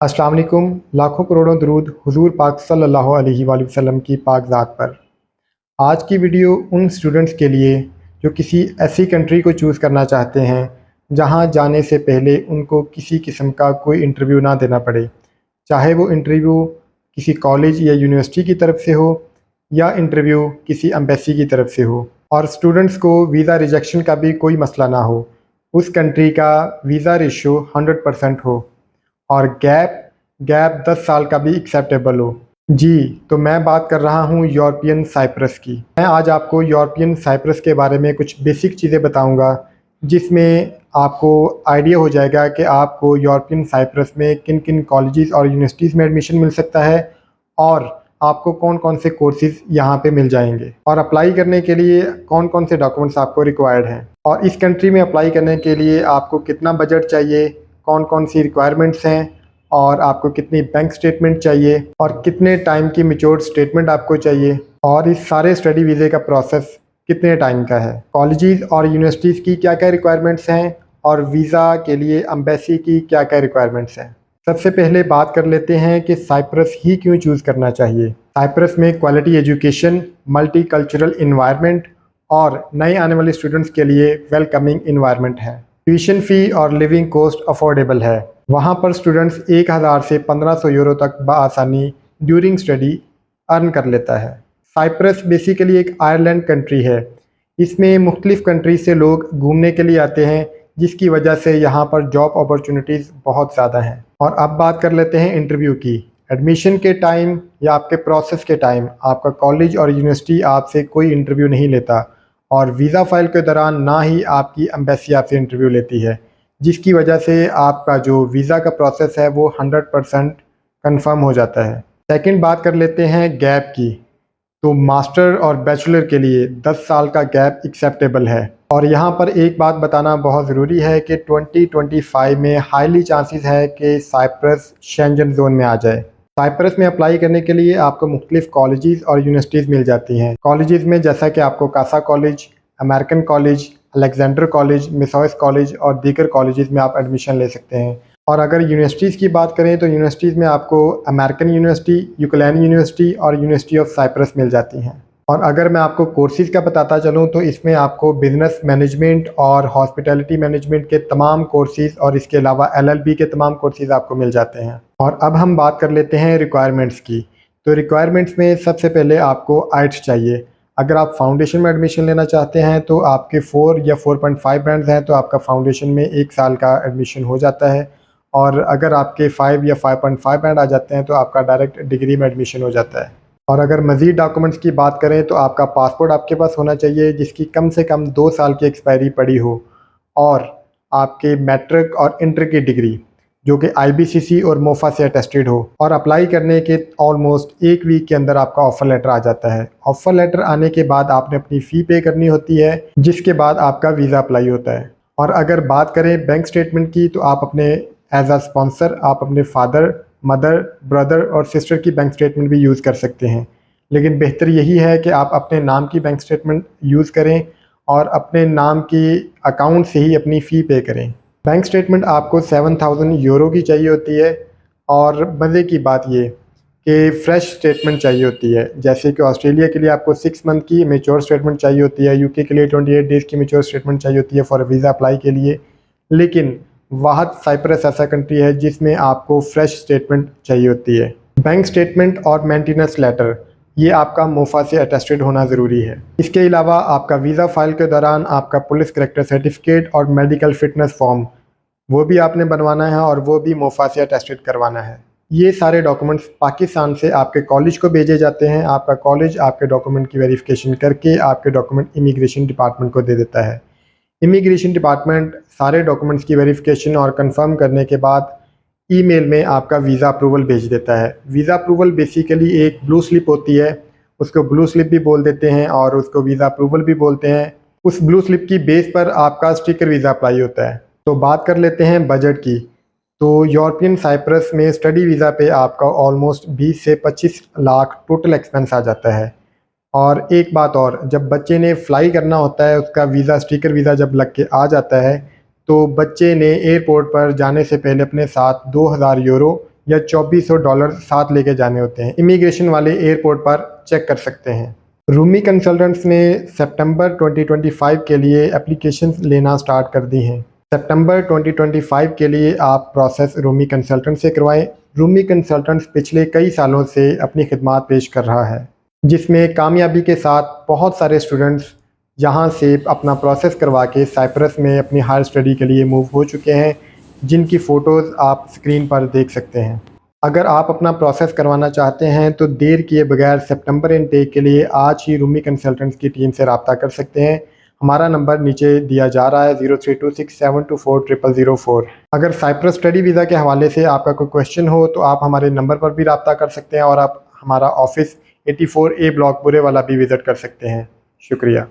अस्सलाम वालेकुम। लाखों करोड़ों दरूद हुजूर पाक सल्लल्लाहु अलैहि वसल्लम की पाक ज़ात पर। आज की वीडियो उन स्टूडेंट्स के लिए जो किसी ऐसी कंट्री को चूज़ करना चाहते हैं जहां जाने से पहले उनको किसी किस्म का कोई इंटरव्यू ना देना पड़े, चाहे वो इंटरव्यू किसी कॉलेज या यूनिवर्सिटी की तरफ से हो या इंटरव्यू किसी एम्बेसी की तरफ से हो, और स्टूडेंट्स को वीज़ा रिजेक्शन का भी कोई मसला ना हो, उस कंट्री का वीज़ा रेशो 100% हो और गैप गैप 10 साल का भी एक्सेप्टेबल हो। जी, तो मैं बात कर रहा हूँ यूरोपियन साइप्रस की। मैं आज आपको यूरोपियन साइप्रस के बारे में कुछ बेसिक चीज़ें बताऊँगा, जिसमें आपको आइडिया हो जाएगा कि आपको यूरोपियन साइप्रस में किन-किन कॉलेजेस और यूनिवर्सिटीज़ में एडमिशन मिल सकता है और आपको कौन-कौन से कोर्सेज़ यहाँ पे मिल जाएँगे और अप्लाई करने के लिए कौन-कौन से डॉक्यूमेंट्स आपको रिक्वायर्ड हैं। और इस कंट्री में अप्लाई करने के लिए आपको कितना बजट चाहिए, कौन-कौन सी रिक्वायरमेंट्स हैं और आपको कितनी बैंक स्टेटमेंट चाहिए और कितने टाइम की मैच्योर्ड स्टेटमेंट आपको चाहिए, और इस सारे स्टडी वीज़े का प्रोसेस कितने टाइम का है, कॉलेजेस और यूनिवर्सिटीज़ की क्या-क्या रिक्वायरमेंट्स हैं और वीज़ा के लिए एम्बेसी की क्या-क्या रिक्वायरमेंट्स हैं। सबसे पहले बात कर लेते हैं कि साइप्रस ही क्यों चूज़ करना चाहिए। साइप्रस में क्वालिटी एजुकेशन, मल्टीकल्चरल एनवायरनमेंट और नए आने वाले स्टूडेंट्स के लिए वेलकमिंग एनवायरनमेंट है। ट्यूशन फ़ी और लिविंग कॉस्ट अफोर्डेबल है। वहाँ पर स्टूडेंट्स 1000 से 1500 यूरो तक बआसानी ड्यूरिंग स्टडी अर्न कर लेता है। साइप्रस बेसिकली एक आयरलैंड कंट्री है। इसमें मुख्तलिफ़ कंट्री से लोग घूमने के लिए आते हैं, जिसकी वजह से यहाँ पर जॉब अपॉर्चुनिटीज़ बहुत ज़्यादा हैं। और अब बात कर लेते हैं इंटरव्यू की। एडमिशन के टाइम या आपके प्रोसेस के टाइम आपका कॉलेज और यूनिवर्सिटी आपसे कोई इंटरव्यू नहीं लेता, और वीज़ा फ़ाइल के दौरान ना ही आपकी एम्बेसी आपसे इंटरव्यू लेती है, जिसकी वजह से आपका जो वीज़ा का प्रोसेस है वो 100% कंफर्म हो जाता है। सेकंड बात कर लेते हैं गैप की। तो मास्टर और बैचलर के लिए 10 साल का गैप एक्सेप्टेबल है। और यहाँ पर एक बात बताना बहुत ज़रूरी है कि 2025 में हाईली चांसेस है कि साइप्रस शेंजन जोन में आ जाए। साइप्रस में अप्लाई करने के लिए आपको मुख्तलिफ कॉलेजेस और यूनिवर्सिटीज़ मिल जाती हैं। कॉलेजेस में जैसा कि आपको कासा college, American college, Alexander college, मिसॉइस कॉलेज और दीगर कॉलेजेस में आप एडमिशन ले सकते हैं। और अगर यूनिवर्सिटीज़ की बात करें तो यूनिवर्सिटीज़ में आपको अमेरिकन यूनिवर्सिटी, यूक्रेन यूनिवर्सिटी और यूनिवर्सिटी ऑफ साइप्रस मिल जाती हैं। और अगर मैं आपको कोर्सेज़ का बताता चलूँ तो इसमें आपको बिज़नेस मैनेजमेंट और हॉस्पिटैलिटी मैनेजमेंट के तमाम कोर्सेज़ और इसके अलावा एलएलबी के तमाम कोर्सेज़ आपको मिल जाते हैं। और अब हम बात कर लेते हैं रिक्वायरमेंट्स की। तो रिक्वायरमेंट्स में सबसे पहले आपको आइट्स चाहिए। अगर आप फाउंडेशन में एडमिशन लेना चाहते हैं तो आपके 4 या 4.5 बैंड्स हैं तो आपका फाउंडेशन में 1 साल का एडमिशन हो जाता है, और अगर आपके 5 या 5.5 बैंड आ जाते हैं तो आपका डायरेक्ट डिग्री में एडमिशन हो जाता है। और अगर मज़ीद डॉक्यूमेंट्स की बात करें तो आपका पासपोर्ट आपके पास होना चाहिए जिसकी कम से कम 2 साल की एक्सपायरी पड़ी हो, और आपके मैट्रिक और इंटर की डिग्री जो कि आईबीसीसी और मोफा से अटेस्टेड हो। और अप्लाई करने के ऑलमोस्ट 1 वीक के अंदर आपका ऑफ़र लेटर आ जाता है। ऑफ़र लेटर आने के बाद आपने अपनी फ़ी पे करनी होती है, जिसके बाद आपका वीज़ा अप्लाई होता है। और अगर बात करें बैंक स्टेटमेंट की तो आप अपने एज अ स्पॉन्सर आप अपने फादर, मदर, ब्रदर और सिस्टर की बैंक स्टेटमेंट भी यूज़ कर सकते हैं, लेकिन बेहतर यही है कि आप अपने नाम की बैंक स्टेटमेंट यूज़ करें और अपने नाम की अकाउंट से ही अपनी फ़ी पे करें। बैंक स्टेटमेंट आपको 7000 यूरो की चाहिए होती है, और मज़े की बात ये कि फ़्रेश स्टेटमेंट चाहिए होती है। जैसे कि ऑस्ट्रेलिया के लिए आपको 6 मंथ की मैच्योर स्टेटमेंट चाहिए होती है, यूके के लिए 28 डेज़ की मैच्योर स्टेटमेंट चाहिए होती है फॉर वीज़ा अप्लाई के लिए। लेकिन वाहद साइप्रस ऐसा कंट्री है जिसमें आपको फ्रेश स्टेटमेंट चाहिए होती है। बैंक स्टेटमेंट और मेंटेनेंस लेटर ये आपका मोफा से अटेस्टेड होना ज़रूरी है। इसके अलावा आपका वीज़ा फ़ाइल के दौरान आपका पुलिस करैक्टर सर्टिफिकेट और मेडिकल फ़िटनेस फॉर्म वो भी आपने बनवाना है, और वो भी मोफा से अटेस्टेड करवाना है। ये सारे डॉक्यूमेंट्स पाकिस्तान से आपके कॉलेज को भेजे जाते हैं। आपका कॉलेज आपके डॉक्यूमेंट की वेरिफिकेशन करके आपके डॉक्यूमेंट इमिग्रेशन डिपार्टमेंट को दे देता है। इमिग्रेशन डिपार्टमेंट सारे डॉक्यूमेंट्स की वेरिफिकेशन और कंफर्म करने के बाद ईमेल में आपका वीज़ा अप्रूवल भेज देता है। वीज़ा अप्रूवल बेसिकली एक ब्लू स्लिप होती है, उसको ब्लू स्लिप भी बोल देते हैं और उसको वीज़ा अप्रूवल भी बोलते हैं। उस ब्लू स्लिप की बेस पर आपका स्टिकर वीज़ा अप्लाई होता है। तो बात कर लेते हैं बजट की। तो यूरोपियन साइप्रस में स्टडी वीज़ा पे आपका ऑलमोस्ट 20 से 25 लाख टोटल एक्सपेंस आ जाता है। और एक बात और, जब बच्चे ने फ़्लाई करना होता है उसका वीज़ा स्टिकर वीज़ा जब लग के आ जाता है तो बच्चे ने एयरपोर्ट पर जाने से पहले अपने साथ 2000 यूरो या $2400 साथ लेके जाने होते हैं। इमिग्रेशन वाले एयरपोर्ट पर चेक कर सकते हैं। रूमी कंसल्टेंट्स ने सितंबर 2025 के लिए एप्लीकेशंस लेना स्टार्ट कर दी हैं। सितंबर 2025 के लिए आप प्रोसेस रूमी कंसल्टेंट से करवाएं। रूमी कंसल्टेंट्स पिछले कई सालों से अपनी खिदमात पेश कर रहा है, जिसमें कामयाबी के साथ बहुत सारे स्टूडेंट्स यहाँ से अपना प्रोसेस करवा के साइप्रस में अपनी हायर स्टडी के लिए मूव हो चुके हैं, जिनकी फ़ोटोज़ आप स्क्रीन पर देख सकते हैं। अगर आप अपना प्रोसेस करवाना चाहते हैं तो देर किए बगैर सितंबर इनटेक के लिए आज ही रूमी कंसल्टेंट्स की टीम से रब्ता कर सकते हैं। हमारा नंबर नीचे दिया जा रहा है 0326724004। अगर साइप्रस स्टडी वीज़ा के हवाले से आपका कोई क्वेश्चन हो तो आप हमारे नंबर पर भी रब्ता कर सकते हैं और आप हमारा ऑफिस 84A ब्लॉक बुरे वाला भी विज़िट कर सकते हैं। शुक्रिया।